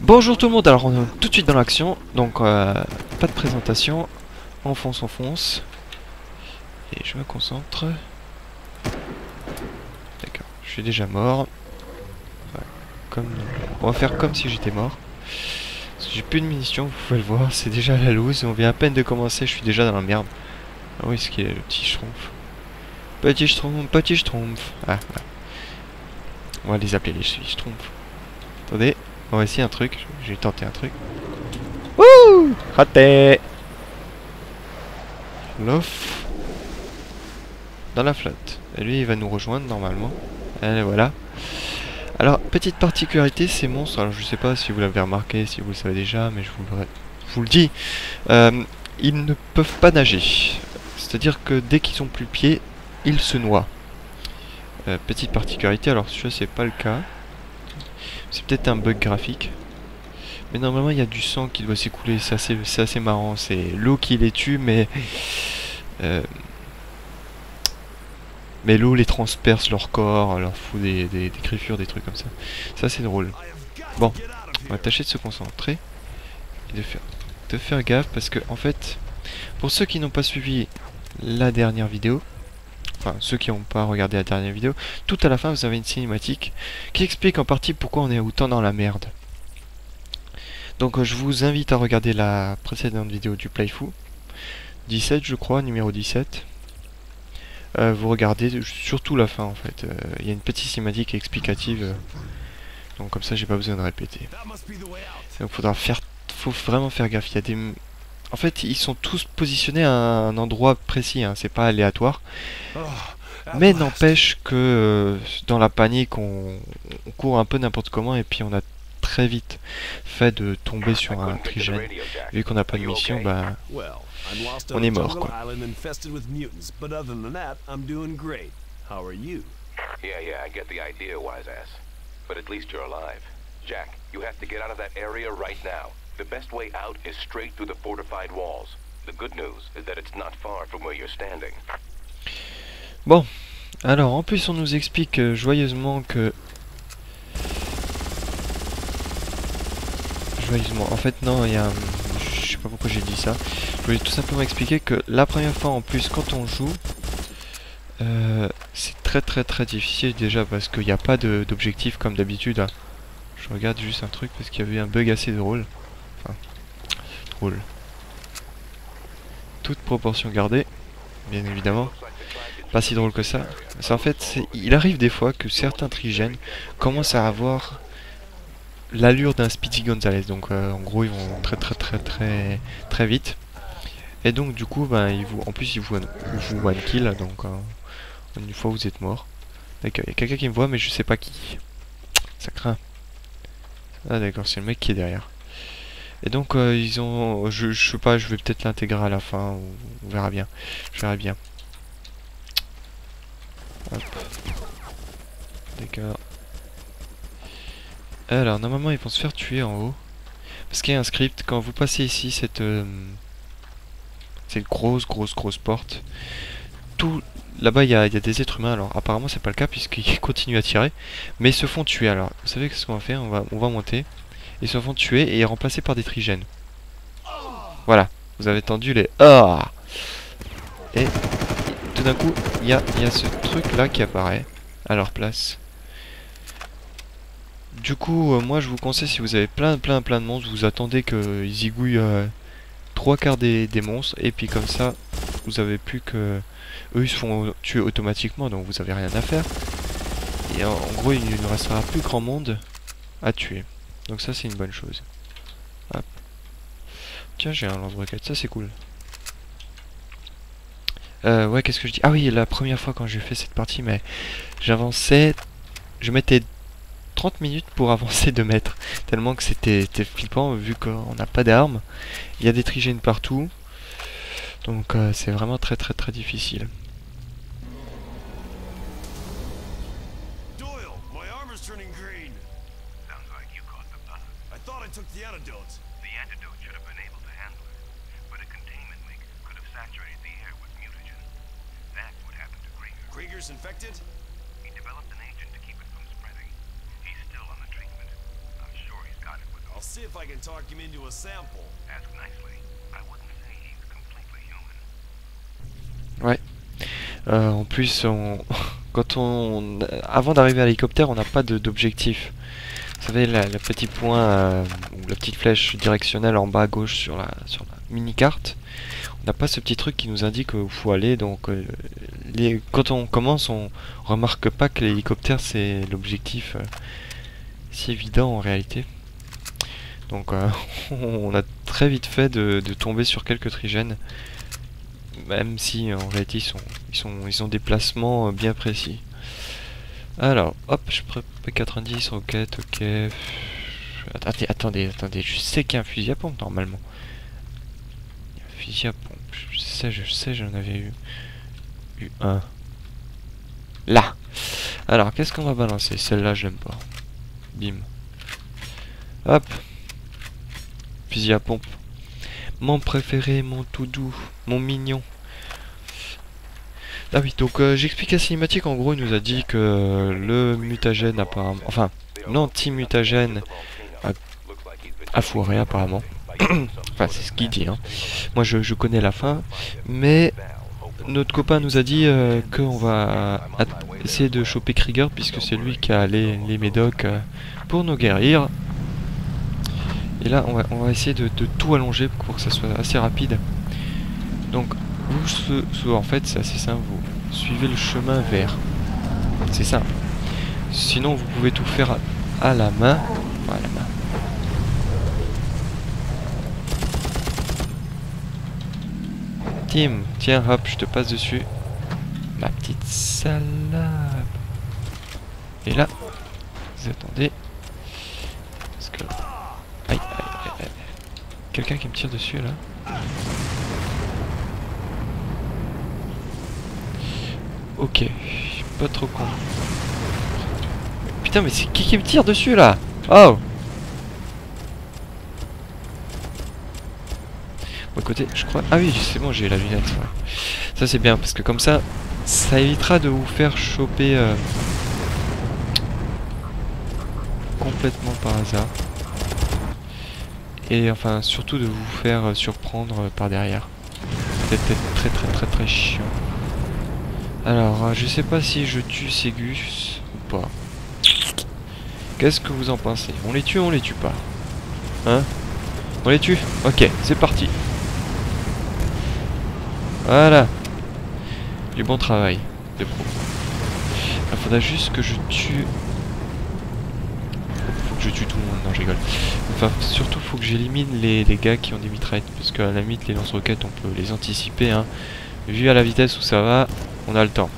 Bonjour tout le monde, alors on est tout de suite dans l'action, donc pas de présentation, on fonce, et je me concentre. D'accord, je suis déjà mort. Ouais, on va faire comme si j'étais mort. J'ai plus de munitions, vous pouvez le voir, c'est déjà la loose, on vient à peine de commencer, je suis déjà dans la merde. Ah oui, ce qui est le petit schtroumpf. Petit schtroumpf. Ah, voilà. On va les appeler les schtroumpfs. Attendez, on va essayer un truc, j'ai tenté un truc. Wouh! Raté! L'off dans la flotte. Et lui, il va nous rejoindre normalement. Allez, voilà. Alors, petite particularité, ces monstres, alors je sais pas si vous l'avez remarqué, si vous le savez déjà, mais je vous le dis, ils ne peuvent pas nager. C'est-à-dire que dès qu'ils ont plus pied, ils se noient. Petite particularité, alors ça c'est pas le cas. C'est peut-être un bug graphique. Mais normalement il y a du sang qui doit s'écouler, c'est assez marrant. C'est l'eau qui les tue, mais l'eau les transperce leur corps, leur fout des griffures, des trucs comme ça. Ça c'est drôle. Bon, on va tâcher de se concentrer et de faire gaffe parce que en fait, pour ceux qui n'ont pas suivi la dernière vidéo, enfin ceux qui n'ont pas regardé la dernière vidéo, tout à la fin vous avez une cinématique qui explique en partie pourquoi on est autant dans la merde. Donc je vous invite à regarder la précédente vidéo du Playfoo, 17 je crois, numéro 17. Vous regardez surtout la fin en fait. Il y a une petite cinématique explicative. Donc comme ça j'ai pas besoin de répéter. Donc faut vraiment faire gaffe. Il y a des... En fait ils sont tous positionnés à un endroit précis, hein. C'est pas aléatoire. Mais n'empêche que dans la panique on court un peu n'importe comment et puis on a très vite fait de tomber sur un trigène. Vu qu'on n'a pas de mission, bah on est mort quoi. Yeah, I get the idea, wise ass. But at least you're alive. Jack, you have to get out of that area right now. The best way out is straight through the fortified walls. The good news is that it's not far from where you're standing. Bon, alors en plus on nous explique joyeusement que... Joyeusement, en fait non, il y a un... Je sais pas pourquoi j'ai dit ça. Je voulais tout simplement expliquer que la première fois en plus quand on joue, c'est très difficile déjà parce qu'il n'y a pas d'objectif comme d'habitude. Hein. Je regarde juste un truc parce qu'il y avait un bug assez drôle. Enfin, drôle. Toute proportion gardée, bien évidemment. Pas si drôle que ça. En fait, il arrive des fois que certains trigènes commencent à avoir l'allure d'un Speedy Gonzales. Donc en gros, ils vont très vite. Et donc du coup, ben, en plus, ils vous one kill. Donc une fois, vous êtes mort. D'accord, il y a quelqu'un qui me voit, mais je sais pas qui. Ça craint. Ah d'accord, c'est le mec qui est derrière. Et donc ils ont... Je sais pas, je vais peut-être l'intégrer à la fin. On verra bien. Je verrai bien. Hop. D'accord. Alors, normalement, ils vont se faire tuer en haut. Parce qu'il y a un script. Quand vous passez ici, cette grosse porte. Tout... Là-bas, il y a des êtres humains. Alors, apparemment, c'est pas le cas puisqu'ils continuent à tirer. Mais ils se font tuer. Alors, vous savez ce qu'on va faire? On va monter. Ils se font tuer et remplacés par des trigènes. Voilà. Vous avez entendu les... Ah! Et tout d'un coup, il y a ce truc-là qui apparaît à leur place. Du coup, moi je vous conseille, si vous avez plein de monstres, vous attendez qu'ils zigouillent 3/4 des monstres, et puis comme ça, vous avez plus que... Eux ils se font tuer automatiquement, donc vous avez rien à faire. Et en gros, il ne restera plus grand monde à tuer. Donc ça c'est une bonne chose. Hop. Tiens, j'ai un lance-roquette, ça c'est cool. Ouais, qu'est-ce que je dis? Ah oui, la première fois quand j'ai fait cette partie, mais j'avançais... Je mettais 30 minutes pour avancer 2 mètres. Tellement que c'était flippant vu qu'on n'a pas d'armes. Il y a des trigènes partout. Donc c'est vraiment très difficile. Doyle, my armor's turning green. Sounds like you caught the bug. I thought I took the antidote. The antidote should have been able to handle it, but a containment leak could have saturated the air with mutagen. That's what happened to Krieger. Krieger's infected? He developed an agent to keep it from spreading. He's still on the treatment. I'm sure he's got it with him. I'll if I can talk him into a sample. Ask nicely. I wouldn't say he's completely human. Ouais. En plus, avant d'arriver à l'hélicoptère, on n'a pas d'objectif. Vous savez, le petit point ou la petite flèche directionnelle en bas à gauche sur la mini-carte. On n'a pas ce petit truc qui nous indique où il faut aller. Donc, quand on commence, on remarque pas que l'hélicoptère c'est l'objectif si évident en réalité. Donc, on a très vite fait de tomber sur quelques trigènes. Même si en réalité ils ont des placements bien précis. Alors, hop, je prends P90, roquette, ok. Attendez, je sais qu'il y a un fusil à pompe normalement. Il y a un fusil à pompe, je sais, j'en avais eu un. Là. Alors, qu'est-ce qu'on va balancer? Celle-là, je l'aime pas. Bim. Hop. Fusil à pompe. Mon préféré, mon tout doux, mon mignon. Ah oui, donc j'explique la cinématique. En gros, il nous a dit que le mutagène apparemment, enfin l'anti-mutagène a foiré apparemment. Enfin, c'est ce qu'il dit. Hein. Moi, je connais la fin, mais notre copain nous a dit qu'on va essayer de choper Krieger puisque c'est lui qui a les médocs pour nous guérir. Et là, on va essayer de tout allonger pour que ça soit assez rapide. Donc, en fait, c'est assez simple. Vous suivez le chemin vert. C'est simple. Sinon, vous pouvez tout faire à la main. À la main. Tim, tiens, hop, je te passe dessus. Ma petite salope. Et là, vous attendez. Parce que... Aïe. Quelqu'un qui me tire dessus, là. Ok, je suis pas trop con. Putain, mais c'est qui me tire dessus là? Oh! Bon côté, je crois. Ah oui, c'est bon, j'ai la lunette. Ouais. Ça c'est bien parce que comme ça, ça évitera de vous faire choper complètement par hasard. Et enfin, surtout de vous faire surprendre par derrière. Peut-être très chiant. Alors, je sais pas si je tue ces gus ou pas. Qu'est-ce que vous en pensez? On les tue ou on les tue pas? Hein? On les tue? Ok, c'est parti. Voilà. Du bon travail de pro. Il faudra juste que je tue... Faut que je tue tout le monde, non je rigole. Enfin, surtout faut que j'élimine les gars qui ont des mitraillettes. Parce qu'à la limite, les lance-roquettes, on peut les anticiper. Hein. Vu à la vitesse où ça va, on a le temps.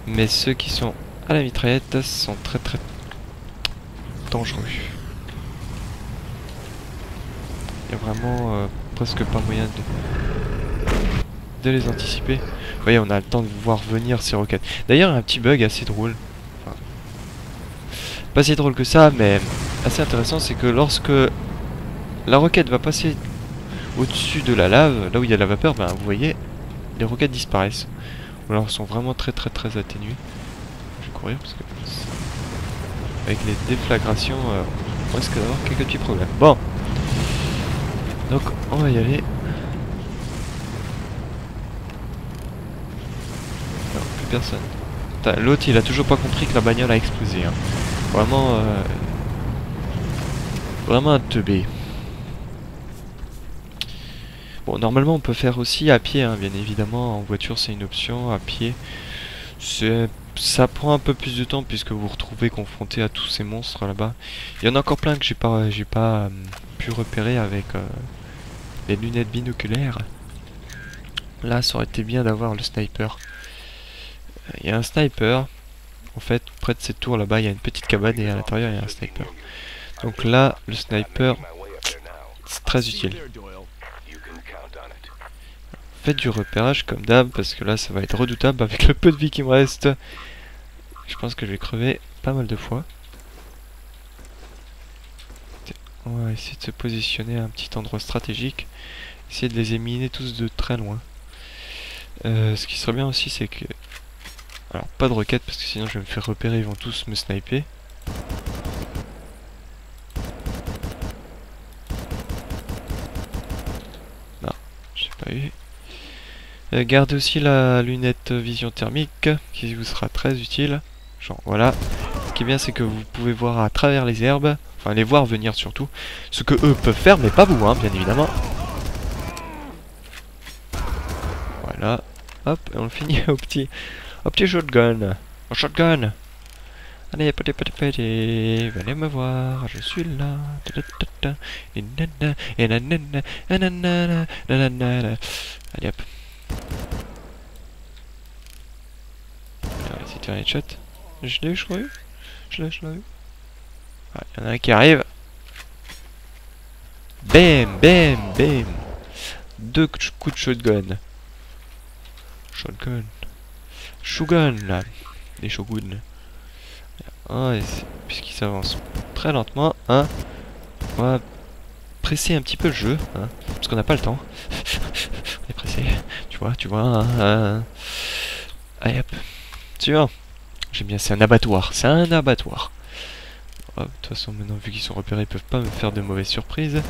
Mais ceux qui sont à la mitraillette sont très dangereux. Il y a vraiment presque pas moyen de les anticiper. Vous voyez, on a le temps de voir venir ces roquettes. D'ailleurs, il y a un petit bug assez drôle. Enfin, pas si drôle que ça, mais assez intéressant, c'est que lorsque la roquette va passer au-dessus de la lave, là où il y a la vapeur, ben vous voyez, les roquettes disparaissent. Ou alors sont vraiment très atténuées. Je vais courir parce que avec les déflagrations, on risque d'avoir quelques petits problèmes. Bon, donc on va y aller. Non, plus personne. L'autre il a toujours pas compris que la bagnole a explosé. Hein. Vraiment un teubé. Bon, normalement on peut faire aussi à pied, hein, bien évidemment. En voiture c'est une option, à pied ça prend un peu plus de temps puisque vous vous retrouvez confronté à tous ces monstres là-bas. Il y en a encore plein que j'ai pas pu repérer avec les lunettes binoculaires. Là ça aurait été bien d'avoir le sniper. Il y a un sniper. En fait, près de cette tour là-bas, il y a une petite cabane et à l'intérieur il y a un sniper. Donc là, le sniper, c'est très utile. Faites du repérage comme d'hab parce que là ça va être redoutable avec le peu de vie qui me reste. Je pense que je vais crever pas mal de fois. On va essayer de se positionner à un petit endroit stratégique. Essayer de les éliminer tous de très loin. Ce qui serait bien aussi c'est que... Alors pas de roquettes parce que sinon je vais me faire repérer, ils vont tous me sniper. Gardez aussi la lunette vision thermique qui vous sera très utile. Genre voilà. Ce qui est bien c'est que vous pouvez voir à travers les herbes. Enfin les voir venir surtout. Ce que eux peuvent faire mais pas vous hein, bien évidemment. Voilà. Hop, et on finit au petit shotgun. Au shotgun. Allez, petit, venez me voir, je suis là. Allez hop. On va essayer de faire un headshot. Je l'ai eu, je crois. Je l'ai eu. Ah, il y en a un qui arrive. Bam, bam, bam. 2 coups de shotgun. Shogun là. Des shoguns. Ah, puisqu'il s'avance très lentement, hein, on va presser un petit peu le jeu, hein, parce qu'on n'a pas le temps. On est pressé, tu vois, hein. Allez hop, suivant. J'aime bien, c'est un abattoir, Hop, de toute façon, maintenant, vu qu'ils sont repérés, ils peuvent pas me faire de mauvaises surprises.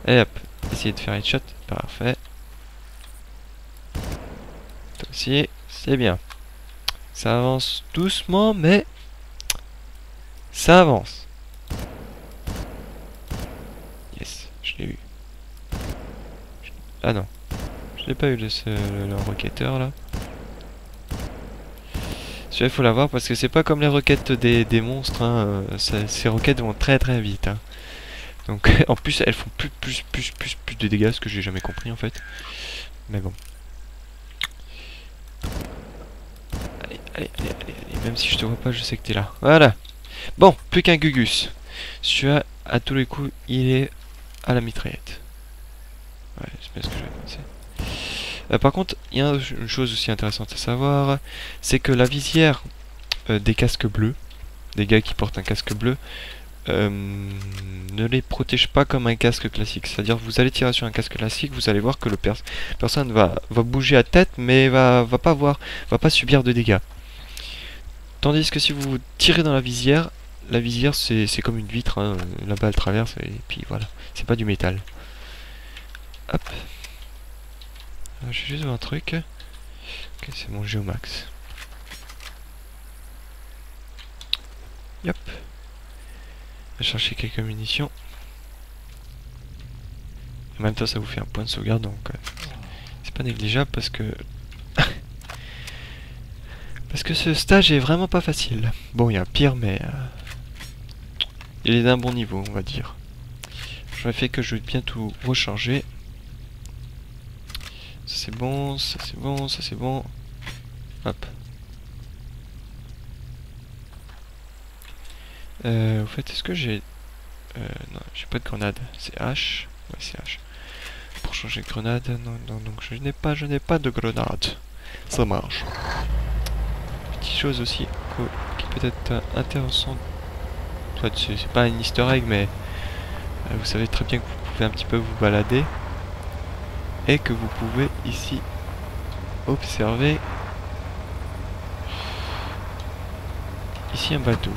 Allez hop, essayez de faire headshot, parfait. Toi aussi, c'est bien. Ça avance doucement, mais ça avance. Yes, je l'ai eu. Ah non, je l'ai pas eu le roquetteur là. Celui-là il faut l'avoir parce que c'est pas comme les roquettes des monstres, hein. Ces roquettes vont très très vite. Hein. Donc en plus elles font plus de dégâts, ce que j'ai jamais compris en fait. Mais bon. Allez, même si je te vois pas, je sais que t'es là. Voilà. Bon, plus qu'un Gugus. Celui-là, à tous les coups, il est à la mitraillette. Ouais, c'est bien ce que je vais penser. Par contre, il y a une chose aussi intéressante à savoir, c'est que la visière des casques bleus, des gars qui portent un casque bleu, ne les protège pas comme un casque classique. C'est-à-dire, vous allez tirer sur un casque classique, vous allez voir que le personne va bouger à tête, mais va pas subir de dégâts. Tandis que si vous tirez dans la visière c'est comme une vitre, hein, la balle traverse et puis voilà, c'est pas du métal. Hop. J'ai juste vu un truc. Ok, c'est mon Géomax. Yep. On va chercher quelques munitions. En même temps, ça vous fait un point de sauvegarde, donc c'est pas négligeable parce que parce que ce stage est vraiment pas facile. Bon, il y a pire, mais il est d'un bon niveau, on va dire. J'aurais fait que je vais bien tout recharger. Ça c'est bon, ça c'est bon, ça c'est bon. Hop. Au fait, est-ce que j'ai... non, j'ai pas de grenade. C'est H. Ouais, c'est H. Pour changer de grenade, non, donc je n'ai pas de grenade. Ça marche. Petite chose aussi qui peut être intéressante. C'est pas un easter egg, mais vous savez très bien que vous pouvez un petit peu vous balader. Et que vous pouvez ici observer ici un bateau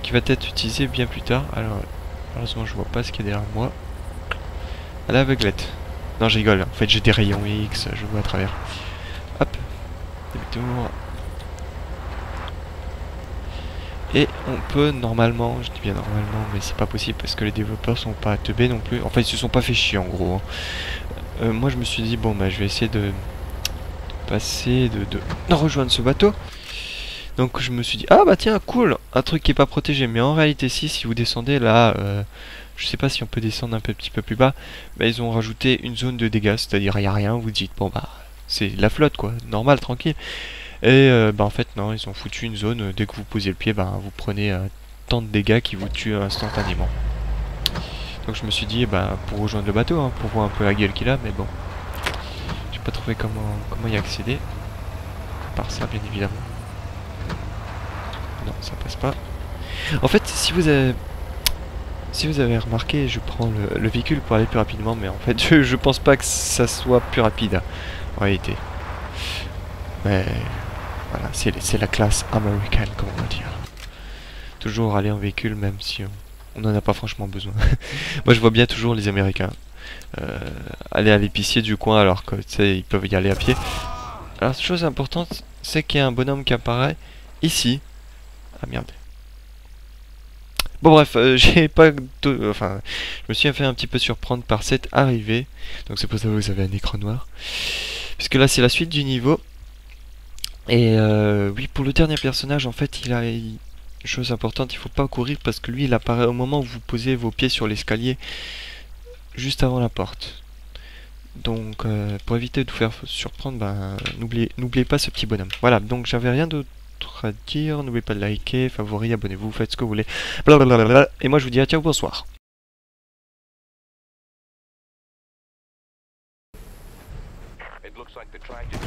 qui va être utilisé bien plus tard. Alors malheureusement je vois pas ce qu'il y a derrière moi. À l'aveuglette. Non, je rigole, en fait j'ai des rayons X, je vois à travers. Hop, demi-tour. Et on peut normalement, je dis bien normalement, mais c'est pas possible parce que les développeurs sont pas teubés non plus. Enfin, ils se sont pas fait chier en gros. Moi je me suis dit, bon bah je vais essayer de passer, de rejoindre ce bateau. Donc je me suis dit, ah bah tiens, cool, un truc qui est pas protégé. Mais en réalité, si vous descendez là, je sais pas si on peut descendre un petit peu plus bas, bah, ils ont rajouté une zone de dégâts, c'est-à-dire il n'y a rien, vous dites, bon bah c'est la flotte quoi, normal, tranquille. Et bah en fait non, ils ont foutu une zone, dès que vous posez le pied, bah vous prenez tant de dégâts qui vous tuent instantanément. Donc je me suis dit, bah pour rejoindre le bateau, hein, pour voir un peu la gueule qu'il a, mais bon. J'ai pas trouvé comment y accéder. À part ça, bien évidemment. Non, ça passe pas. En fait, si vous avez remarqué, je prends le véhicule pour aller plus rapidement, mais en fait je pense pas que ça soit plus rapide en réalité. Mais voilà, c'est la classe américaine, comme on va dire. Toujours aller en véhicule, même si on n'en a pas franchement besoin. Moi, je vois bien toujours les Américains. aller à l'épicier du coin alors que tu sais, ils peuvent y aller à pied. Alors, chose importante, c'est qu'il y a un bonhomme qui apparaît ici. Ah merde. Bon bref, j'ai pas enfin, je me suis fait un petit peu surprendre par cette arrivée. Donc c'est pour ça que vous avez un écran noir. Puisque là c'est la suite du niveau. Et oui, pour le dernier personnage, en fait, il a une chose importante, il faut pas courir parce que lui il apparaît au moment où vous posez vos pieds sur l'escalier, juste avant la porte. Donc pour éviter de vous faire surprendre, ben, n'oubliez pas ce petit bonhomme. Voilà, donc j'avais rien d'autre à dire, n'oubliez pas de liker, favori, abonnez-vous, faites ce que vous voulez. Blablabla. Et moi je vous dis à ciao, bonsoir. It looks like the tractor